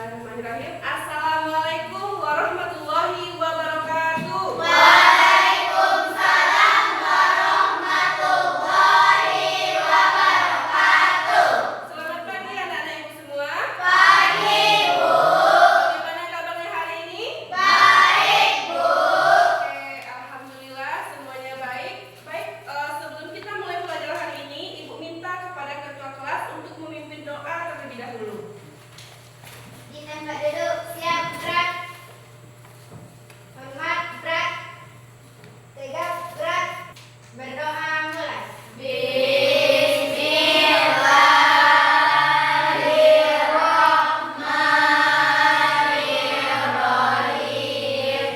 Bismillahirrahmanirrahim. Assalamualaikum warahmatullahi wabarakatuh. Waalaikumsalam warahmatullahi wabarakatuh. Selamat pagi anak-anak ibu semua. Pagi, Bu. Bagaimana kabarnya hari ini? Baik, Bu. Oke, alhamdulillah semuanya baik. Sebelum kita mulai pelajaran hari ini, Ibu minta kepada ketua kelas untuk memimpin doa terlebih dahulu. Ditembak duduk, siap, gerak. Hormat, gerak. Tegak, gerak. Berdoa mulai. Bismillahirrahmanirrahim.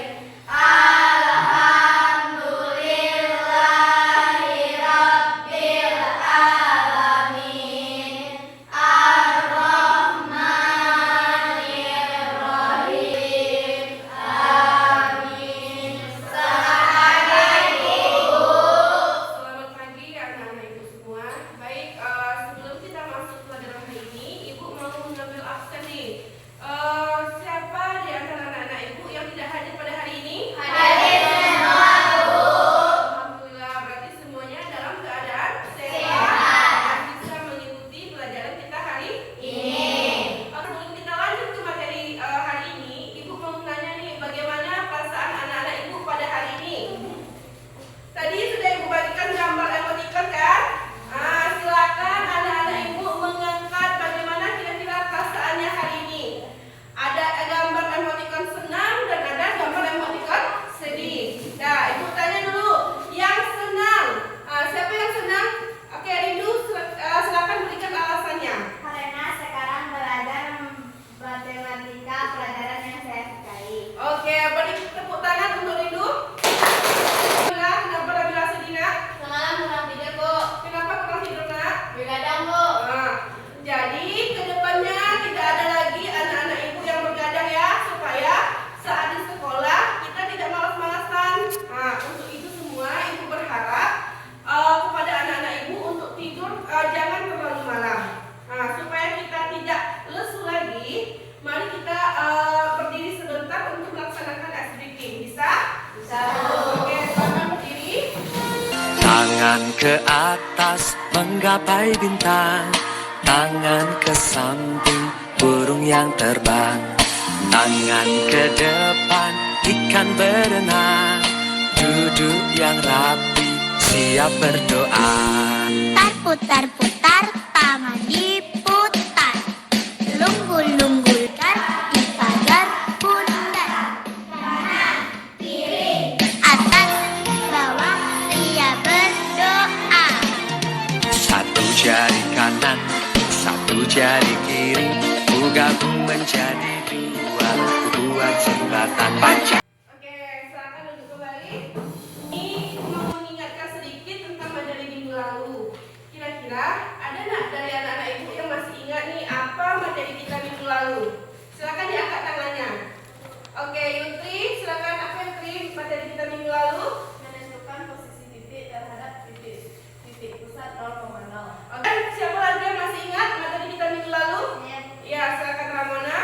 Alhamdulillahirabbil alamin. Ar-Rahmanirrahim. Amin. Selamat pagi anak-anak ibu semua. Baik, sebelum kita masuk pelajaran hari ini, Ibu mau mengambil absen nih. Siapa di antara anak-anak ibu yang tidak hadir pada hari ini? Hadir semua, Bu. Alhamdulillah, berarti semuanya dalam keadaan sehat dan bisa mengikuti pelajaran kita hari Ini. Sebelum kita lanjut ke materi hari ini, Ibu mau nanya nih, bagaimana perasaan anak-anak ibu pada hari ini? Tadi sudah Ibu bagikan gambar emoticon kan? Silakan anak-anak ibu mengangkat bagaimana kira-kira perasaannya hari ini. Ada gambar emoticon senang dan ada gambar emoticon sedih. Nah, Ibu tanya dulu, yang senang, siapa yang senang? Oke, Rindu, silakan berikan alasannya. Karena sekarang belajar matematika pelajaran yang saya sukai. Oke, beri tepuk tangan untuk Rindu. Kenapa Nabila sedih nak? Semalam kurang tidur, Bu. Kenapa kurang tidur nak? Begadang, Bu. Jadi kedepannya tidak ada lagi anak-anak ibu yang bergadang ya, supaya saat di sekolah kita tidak malas-malasan. Untuk itu semua ibu berharap kepada anak-anak ibu untuk tidur jangan terlalu malam. Supaya kita tidak lesu lagi, mari kita berdiri sebentar untuk melaksanakan ice breathing. Bisa? Bisa, Bu. Oke, selamat berdiri. Tangan ke atas menggapai bintang, tangan ke samping burung yang terbang, tangan ke depan ikan berenang, duduk yang rapi siap berdoa. Putar-putar, tangan diputar. Lunggul-lunggulkan di pagar bundar. Kanan, kiri. Atas, bawah, dia berdoa. Satu jari kanan, satu jari kiri, ku gabung menjadi dua, ku buat jembatan panjang. Oke, silakan duduk kembali. Ini mau mengingatkan sedikit tentang materi minggu lalu. Kira-kira ada nggak dari anak-anak ibu yang masih ingat nih apa materi kita minggu lalu? Silakan diangkat tangannya. Oke, Yutri, silakan apa Yutri materi kita minggu lalu? Menentukan posisi titik terhadap titik pusat 0,0. Oke, siapa lagi yang masih ingat materi kita minggu lalu? Ya, silakan Ramona.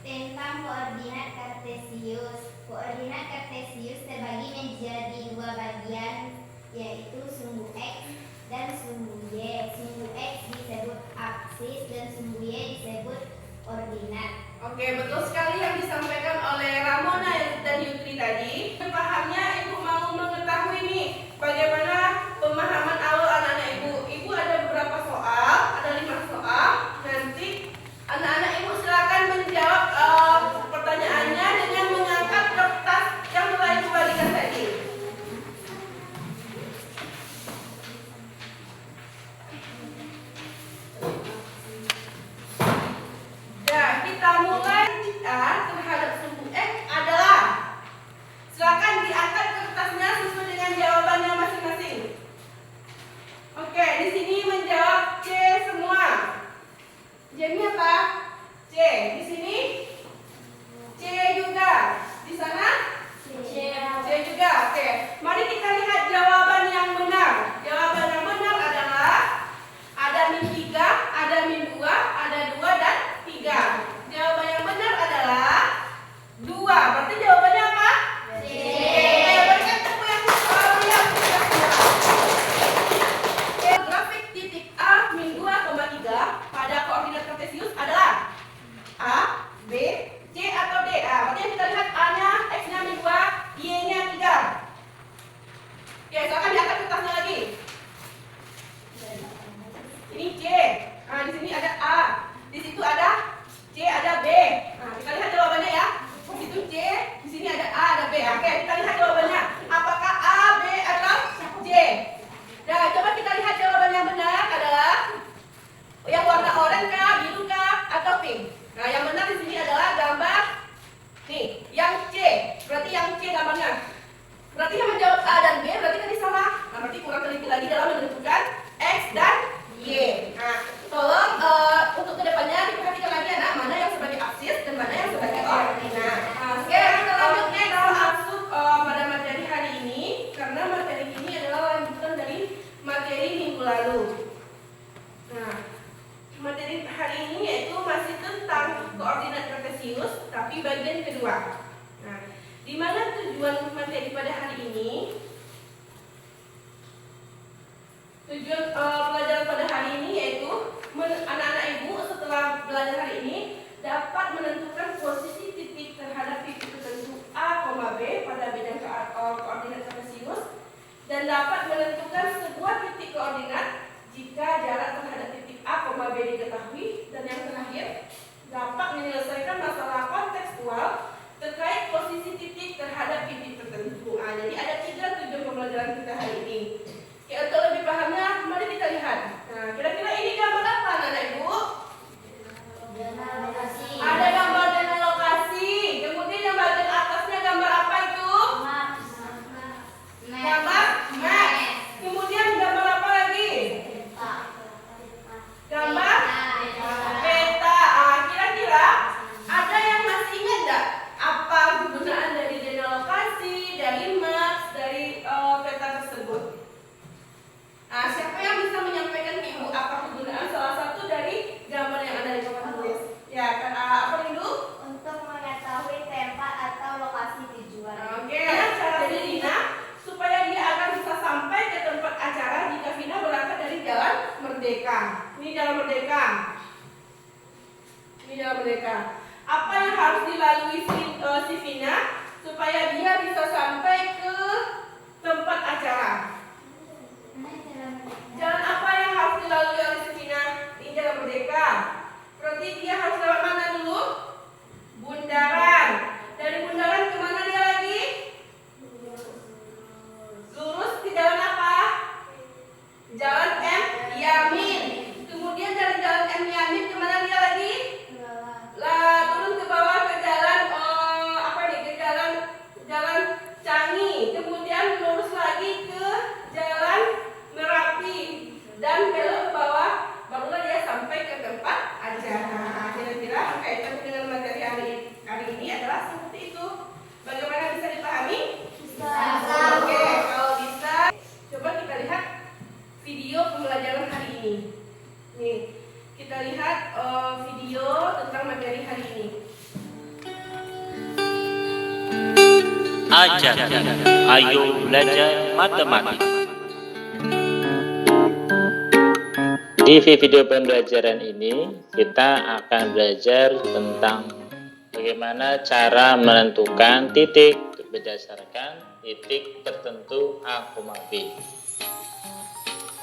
Tentang koordinat kartesius. Koordinat kartesius terbagi menjadi dua bagian, yaitu sumbu X dan sumbu Y. Sumbu X disebut aksis dan sumbu Y disebut ordinat. Oke, betul sekali yang disampaikan oleh Ramona dan Yutri tadi. Pahamnya ibu mau mengetahui nih bagaimana pemahaman awal anak-anak ibu. Ibu ada beberapa soal, ada 5 soal. Nanti anak-anak ibu silakan menjawab pertanyaannya dengan mengangkat kertas yang telah ibu bagikan tadi. Ya, kita mulai terhadap sumbu X adalah. Silakan diangkat kertasnya sesuai dengan jawabannya masing-masing. Oke, di sini menjawab C semua. C ini apa? C. Di sini C juga. Di sana C juga. Oke, mari kita lihat jawaban yang benar. Jawaban yang benar adalah ada min 3, ada min 2, ada 2 dan 3. Jawaban yang benar lalu. Nah, materi hari ini yaitu masih tentang koordinat kartesius, tapi bagian kedua. Nah, di mana tujuan materi pada hari ini? Tujuan pelajaran pada hari ini yaitu anak-anak ibu setelah belajar hari ini dapat menentukan posisi titik terhadap titik tertentu A, B pada bidang koordinat kartesius dan dapat menentukan sebuah titik koordinat jika jarak terhadap titik A, B diketahui, dan yang terakhir dapat menyelesaikan masalah kontekstual terkait posisi titik terhadap titik tertentu. Jadi ada 3 tujuan pembelajaran kita hari ini. Oke, untuk lebih pahamnya, mari kita lihat. Nah, kira-kira ini gambar apa, anak-anak ibu? Ada gambar zona lokasi. Kemudian yang bagian atasnya gambar apa itu? Gambar map. Kemudian gambar apa lagi? Gambar peta. Kira-kira ada yang masih ingat nggak apa kegunaan dari zona lokasi, dari maps, dari peta tersebut? Siapa yang bisa menyampaikan ke ibu apa kegunaan salah satu dari gambar yang ada di papan tulis? Ya, kan apa itu? Untuk mengetahui tempat atau lokasi tujuan. Oke, cara Vina supaya dia akan bisa sampai ke tempat acara jika Vina berangkat dari Jalan Merdeka. Ini Jalan Merdeka. Ini Jalan Merdeka. Apa yang harus dilalui si Vina supaya dia bisa sampai ke tempat acara? Jalan apa yang harus dilalui oleh si Vina? Ini Jalan Merdeka. Berarti dia harus lewat mana dulu? Bundaran. Dari bundaran kemana dia lagi? Lurus ke jalan apa? Jalan M. Yamin. Kemudian dari jalan M. Yamin kemana dia lagi? Turun ke bawah ke jalan ke jalan Canggih. Kemudian lurus lagi ke jalan Merapi dan belok ke bawah, barulah dia sampai ke tempat acara. Kira-kira kaitan dengan materi hari ini adalah seperti itu. Bagaimana bisa dipahami? Bisa. Oke, kalau bisa, coba kita lihat video pembelajaran hari ini. Nih, kita lihat video tentang materi hari ini. Ajak, ayo belajar matematika. Di video pembelajaran ini kita akan belajar tentang bagaimana cara menentukan titik berdasarkan titik tertentu A, B.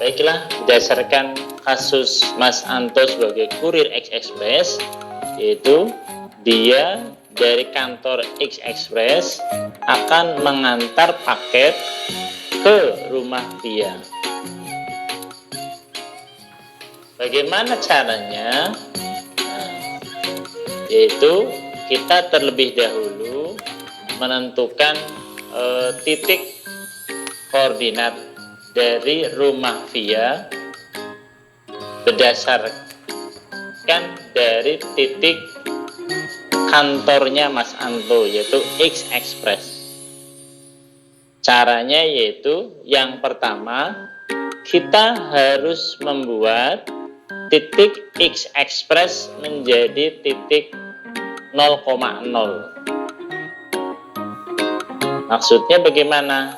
Baiklah, berdasarkan kasus Mas Anto sebagai kurir X Express, yaitu dia dari kantor X Express akan mengantar paket ke rumah dia. Bagaimana caranya? Yaitu kita terlebih dahulu menentukan titik koordinat dari rumah via berdasarkan dari titik kantornya Mas Anto, yaitu X Express. Caranya yaitu yang pertama, kita harus membuat titik X Express menjadi titik 0,0. Maksudnya bagaimana?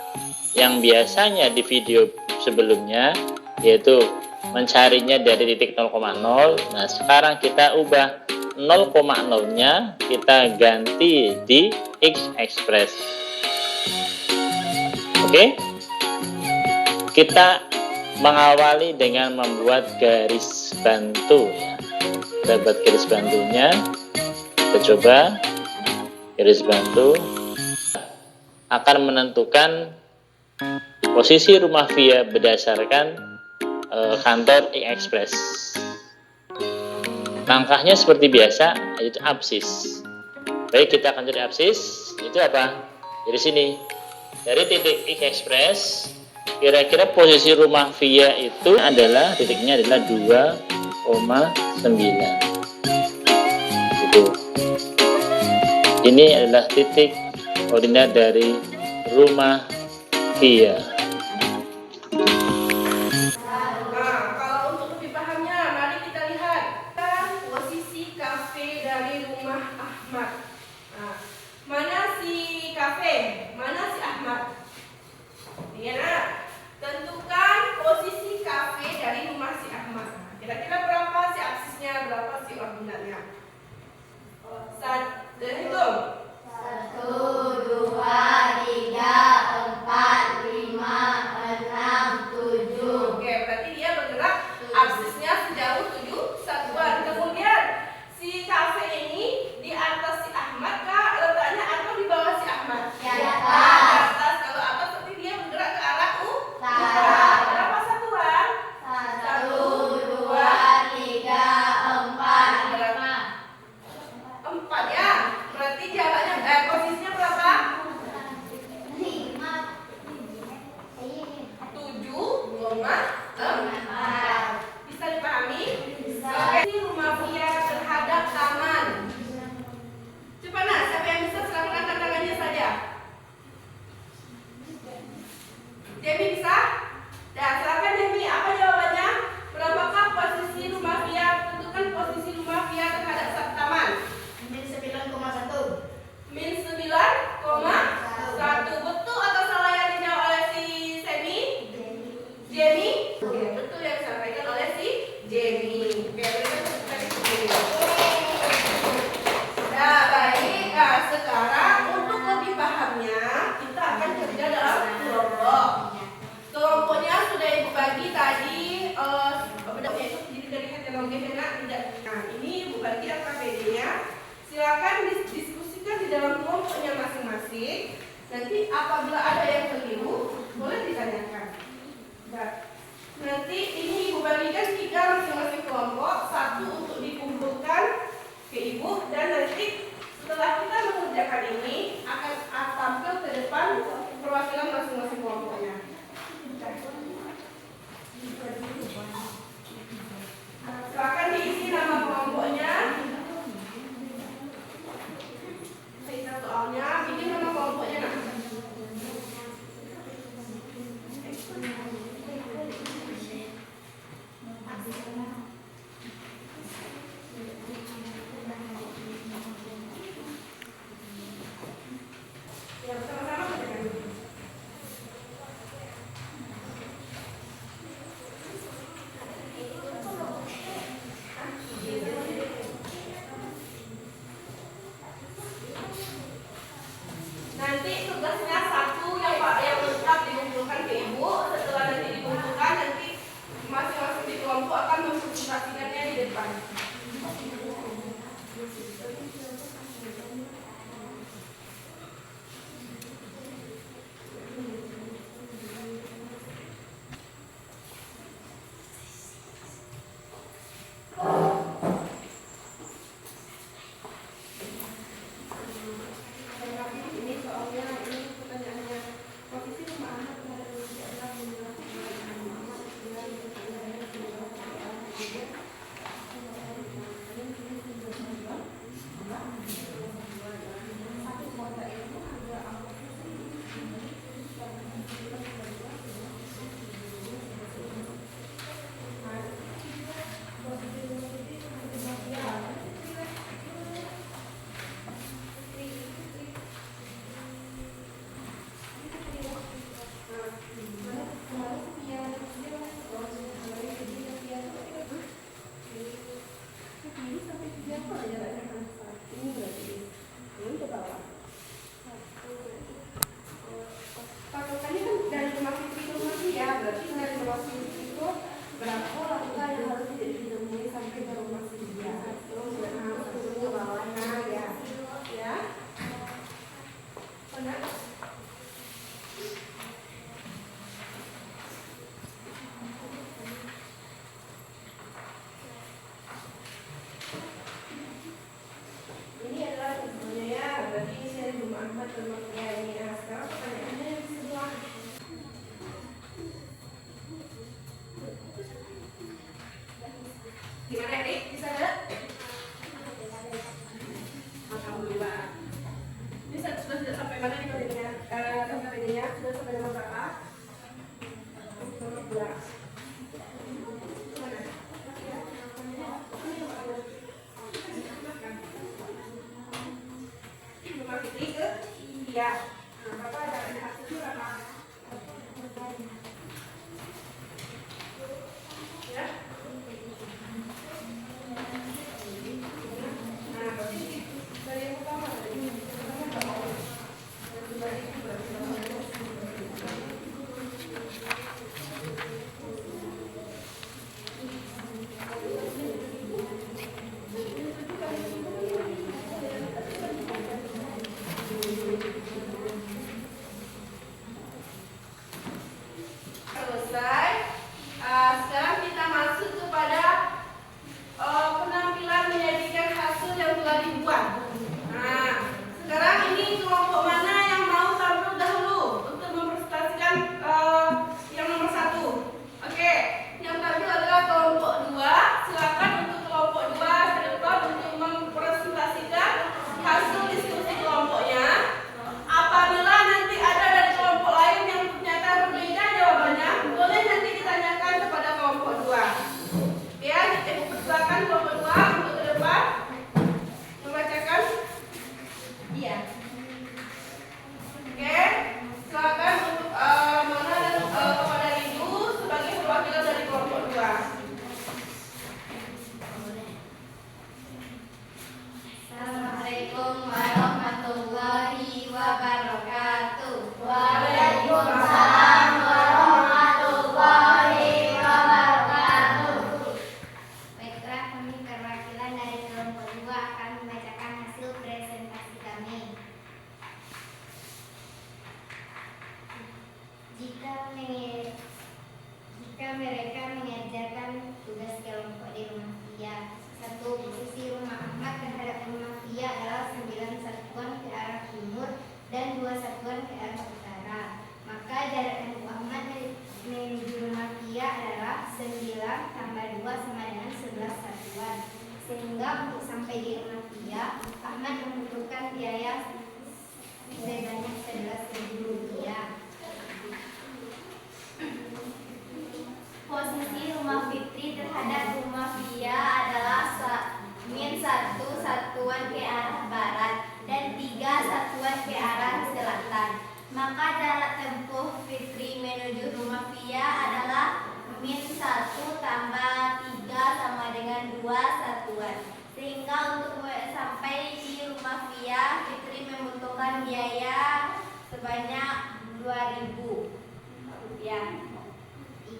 Yang biasanya di video sebelumnya yaitu mencarinya dari titik 0,0. Nah, sekarang kita ubah 0,0-nya kita ganti di X Express. Oke? Kita mengawali dengan membuat garis bantu ya. Kita buat garis bantunya. Kita coba garis bantu akan menentukan posisi rumah via berdasarkan kantor X Express. Langkahnya seperti biasa, yaitu absis. Baik, kita akan cari absis. Itu apa? Dari sini. Dari titik X Express, kira-kira posisi rumah via itu adalah titiknya adalah 2,9. Itu. Ini adalah titik koordinat dari rumah via. bermanfaat. Bisa dipahami? Bisa. Oke, rumah via terhadap taman. Coba nah, siapa yang bisa silakan angkat tangannya saja. Demi bisa? Nah, silakan Demi. Apa jawabannya? Berapakah posisi rumah via? Tentukan posisi rumah via terhadap satu taman. Min 9,1. Min 9,1. Betul atau salah yang dijawab oleh si Semi? Jenny? Betul yang disampaikan oleh si Jenny. Oke, kita tepuk tangan untuk Jenny. Nah, baik. Nah, sekarang untuk lebih pahamnya, kita akan kerja dalam kelompok. Kelompoknya sudah Ibu bagi tadi, yaitu terdiri dari heterogen tidak. Nah, ini Ibu bagi AKBD-nya. Silakan diskusikan di dalam kelompoknya masing-masing. Nanti apabila ada yang keliru, boleh ditanyakan. Nah, nanti ini Ibu bagikan 3 masing-masing kelompok, 1 untuk dikumpulkan ke Ibu, dan nanti setelah kita mengerjakan ini akan tampil ke depan perwakilan masing-masing kelompoknya. Silakan diisi nama kelompoknya. Kita soalnya bikin nama kelompoknya nah. Ya, bersama-sama kerjakan dulu. Nanti tugasnya 1 yang lengkap dikumpulkan ke Ibu. Setelah nanti dikumpulkan, nanti masing-masing di kelompok akan tambah 2 sama dengan 11 satuan. Sehingga untuk sampai di rumah Fia, Ahmad membutuhkan biaya sebanyak 11.000 rupiah. Posisi rumah Fitri terhadap rumah Fia adalah min 1 satuan ke arah barat dan 3 satuan ke arah selatan. Maka jarak tempuh Fitri menuju rumah Fia adalah min 1 tambah 3 sama dengan 2 satuan. Sehingga untuk sampai di rumah Fia, Fitri membutuhkan biaya sebanyak 2.000 rupiah.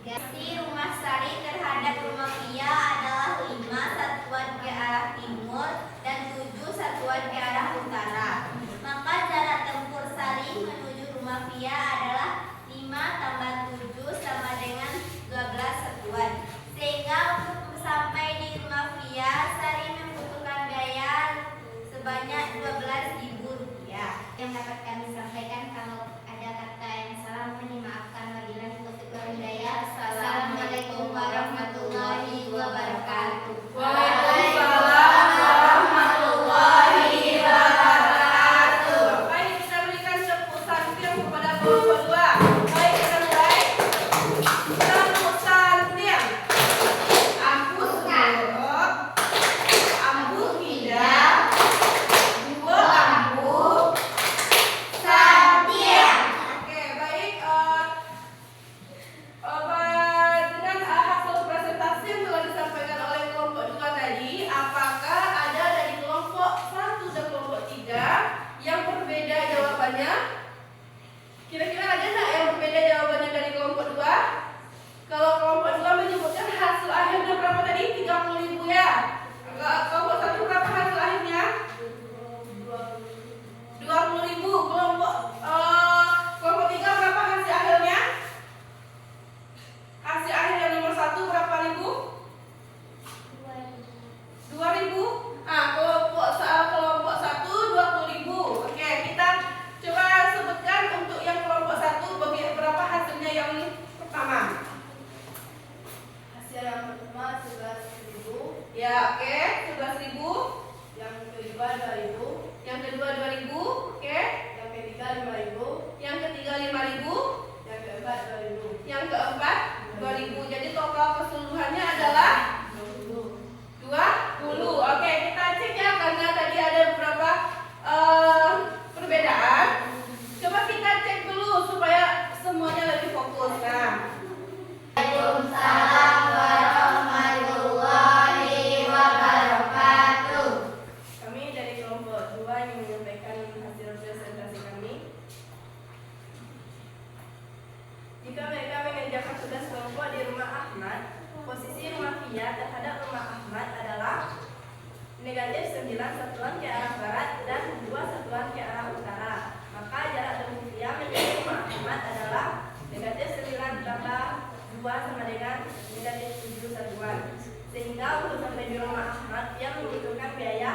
Si rumah Sari terhadap rumah Fia adalah 5 satuan ke arah timur dan 7 satuan ke arah utara. Maka jarak tempuh Sari menuju rumah Fia adalah 5 tambah 7 sama dengan 12 satuan. Sehingga untuk sampai di rumah Fia, Sari membutuhkan biaya sebanyak 12.000 rupiah. Yang dapat kami sampaikan, kalau ada kata yang salah mohon dimaafkan. Wabillahi taufiq wal hidayah. Assalamualaikum warahmatullahi wabarakatuh. Waalaikumsalam warahmatullahi wabarakatuh. Baik, kita berikan tepuk tangan kepada kelompok 2. Baik, kita mulai. Tepuk tangan. Ampun kandok, ampun tidak, 2 ampun, santia. Oke, baik. Dengan hasil presentasi yang telah disampaikan oleh kelompok 2 tadi, apakah ada dari kelompok 1 dan kelompok 3 yang berbeda jawabannya? Kira-kira ada nggak yang berbeda jawabannya dari kelompok 2? Kalau kelompok 2 menyebutkan hasil akhirnya berapa tadi? 30.000 ya. Kelompok 1 berapa hasil akhirnya? 20.000. Kelompok 3 berapa hasil akhirnya? Hasil akhir yang nomor 1 berapa ribu? 2.000. Kelompok 1 20.000. Oke, kita coba sebutkan untuk yang kelompok 1 berapa hasilnya yang pertama. Hasil yang pertama 11.000, Ya, oke, 11.000. yang kedua 2.000, Yang kedua 2.000. Oke. yang ketiga 5.000, Yang ketiga 5.000. yang keempat 2.000. Yang keempat 2.000. Jadi total keseluruhannya adalah 20. Oke, kita cek ya karena tadi ada beberapa perbedaan. Coba kita cek dulu supaya semuanya lebih fokus. Nah, Waalaikumsalam warahmatullahi wabarakatuh. Kami dari kelompok 2 yang menyampaikan hasil presentasi kami. Jika mereka mengerjakan tugas kelompok di rumah Ahmad, posisi rumah Fia terhadap rumah Ahmad adalah negatif 9 satuan ke arah barat dan 2 satuan ke arah utara. Maka jarak tempuh Fia menuju rumah Ahmad adalah negatif 9 tambah 2 sama dengan negatif 7 satuan. Sehingga untuk sampai di rumah Ahmad, Fia membutuhkan biaya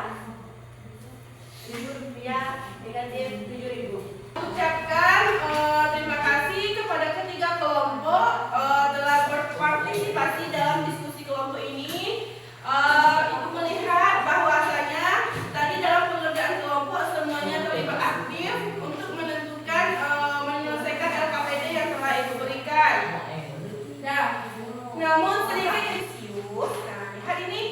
Rp1.000 negatif 7.000. ucapkan terima kasih kepada ketiga kelompok telah berpartisipasi dalam diskusi kelompok ini. Ibu melihat bahwasanya tadi dalam pengerjaan kelompok semuanya terlibat aktif untuk menentukan menyelesaikan LKPD yang telah ibu berikan. Nah, namun sedikit isius. Nah, lihat ini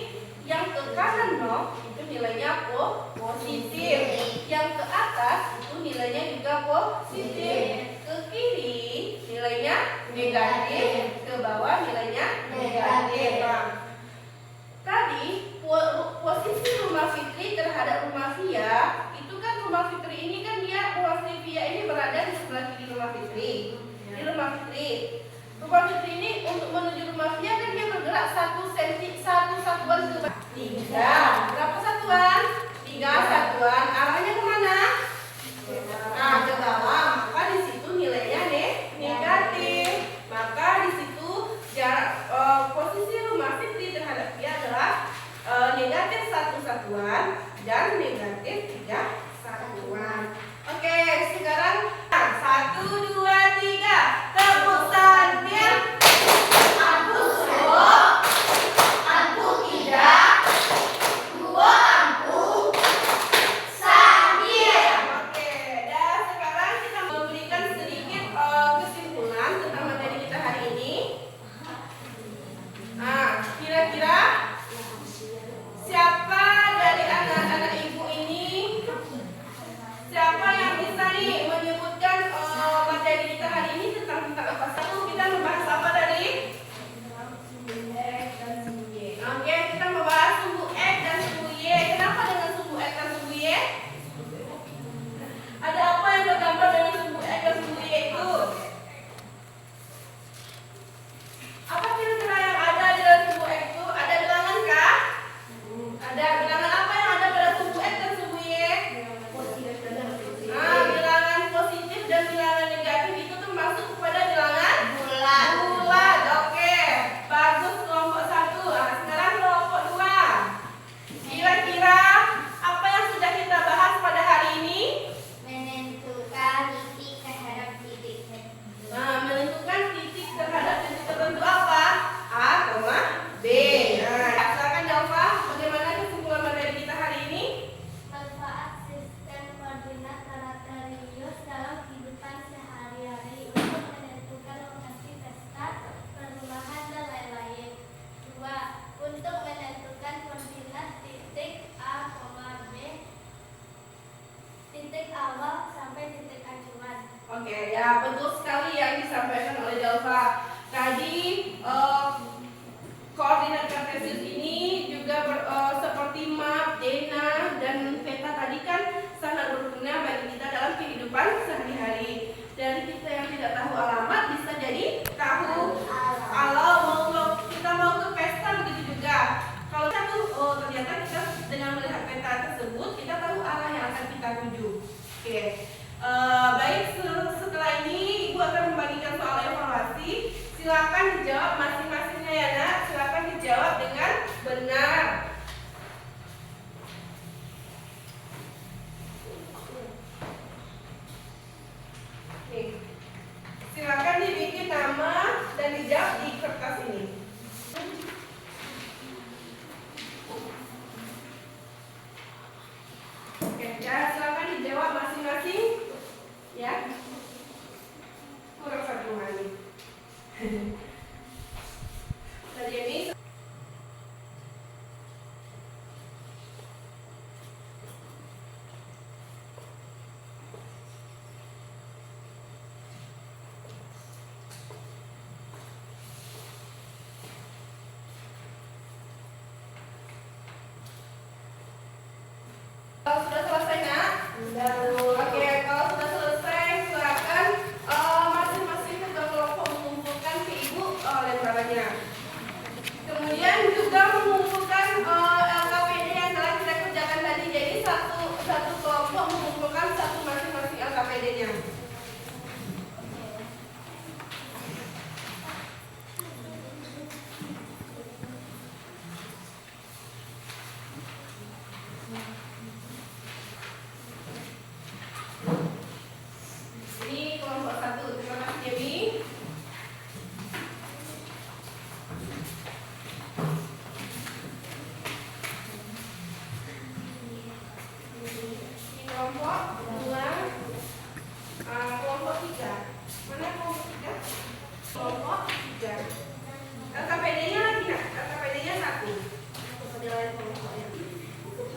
yang ke kanan itu nilainya positif. Yang ke atas itu nilainya juga positif. Ke kiri nilainya negatif, ke bawah nilainya negatif. Nah, tadi posisi rumah Fitri terhadap rumah Fia, itu kan rumah Fitri ini kan rumah Fia ini berada di sebelah kiri rumah Fitri. Di rumah Fitri. Rumah Fitri ini untuk menuju rumah Fia kan dia bergerak 1 satuan ke bawah. 3. Berapa satuan? 3 satuan. Arahnya kemana? Nah, ke bawah. Maka di situ nilainya negatif. Maka di situ jarak posisi rumah Fitri terhadap Fia adalah negatif 1 satuan dan negatif 3 satuan. Oke, sekarang 1, 2, 3 tepuk tangan. Aku suruh kira-kira siapa dari anak-anak ibu ini? Siapa yang bisa nih menyebutkan materi kita hari ini tentang apa? Satu, kita membahas apa tadi? Oke, kita membahas sumbu X dan sumbu Y. Kenapa dengan sumbu X dan sumbu Y? Ada apa yang tergambar dengan sumbu X dan sumbu Y itu? Apa kira-kira yang ada di dalam sumbu X itu? Ada bilangan kah? Ada. Bilangan apa yang ada pada sumbu X dan sumbu Y? Bilangan positif dan bilangan negatif itu termasuk kepada bilangan bulat. Bulat, oke. Bagus kelompok 1. Sekarang kelompok 2. Kira-kira apa yang sudah kita bahas pada hari ini? Menentukan titik terhadap titik tertentu. Menentukan titik terhadap titik tertentu apa? A, B. Silakan Jalfa, bagaimana kesimpulan materi kita hari ini? Manfaat sistem koordinat karaterius dalam kehidupan sehari-hari untuk menentukan lokasi pesta, perumahan, dan lain-lain. 2. Untuk menentukan koordinat titik A, B, titik awal sampai titik acuan. Oke, ya betul sekali yang disampaikan oleh Jalfa. Tadi koordinat kartesius ini juga seperti map, denah, dan peta tadi kan sangat berguna bagi kita dalam kehidupan sehari-hari. Dari kita yang tidak tahu alamat bisa jadi tahu kalau kita mau ke pesta, begitu juga. Kalau ternyata kita dengan melihat peta tersebut kita tahu arah yang akan kita tuju. Oke. Baik, setelah ini Ibu akan membagikan soal evaluasi. Silakan dijawab masing-masingnya ya nak. Silakan dijawab dengan benar. Nih, silakan dibikin nama dan dijawab di kertas ini. Oke, ya silakan dijawab masing-masing. Ya, kurang satu lagi. Tadi ini sudah selesai nak? Oke, kalau sudah selesai silakan masing-masing ketua kelompok mengumpulkan ke ibu lembarannya. Kemudian juga mengumpulkan LKPD yang telah kita kerjakan tadi. Jadi satu kelompok mengumpulkan satu masing-masing LKPD-nya. Ini kelompok 1. Terima kasih Dewi. Ini kelompok 2. Kelompok 3. Mana kelompok 3? Kelompok 3. LKPD-nya lagi nak? LKPD-nya 1. Penilaian kelompoknya.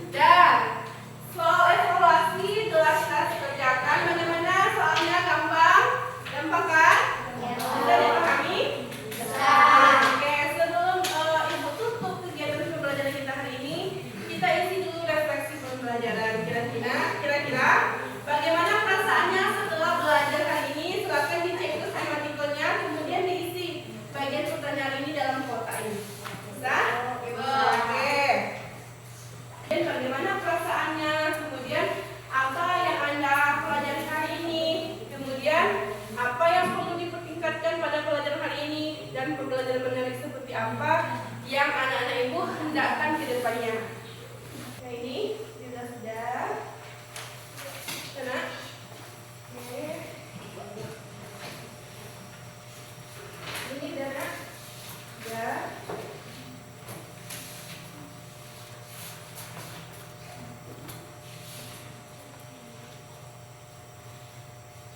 Dan soal evaluasi telah kita kerjakan. Bagaimana soalnya? Gampang? Gampang kan? Sudah dipahami? Oke, sebelum Ibu tutup kegiatan pembelajaran kita hari ini, kita isi dulu refleksi pembelajaran. Kira-kira bagaimana perasaannya setelah belajar hari ini? Silakan dicek terus artikelnya, kemudian diisi bagian pertanyaan ini dalam kotak ini. Bisa? Oke. Dan bagaimana perasaannya? Kemudian apa yang Anda pelajari hari ini? Kemudian apa yang perlu dipertingkatkan pada pelajaran hari ini? Dan pembelajaran menarik seperti apa yang anak-anak ibu hendakkan ke depannya? Nah ini juga sudah. Sana. Oke. Ini Dana. Ya.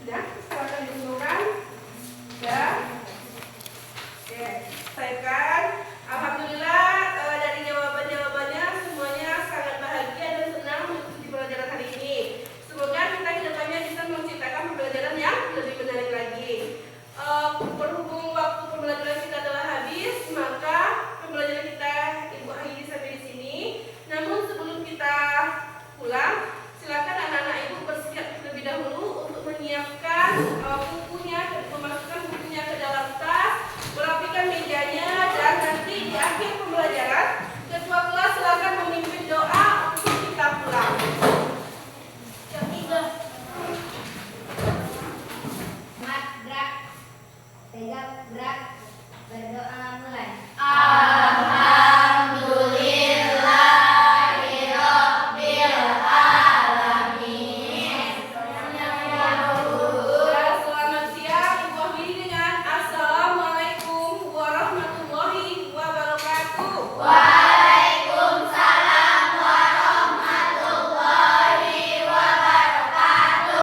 Sudah, silakan dikumpulkan. Sudah. Oke, selesaikan. Alhamdulillah Tegak, gerak, berdoa, mulai. Amin.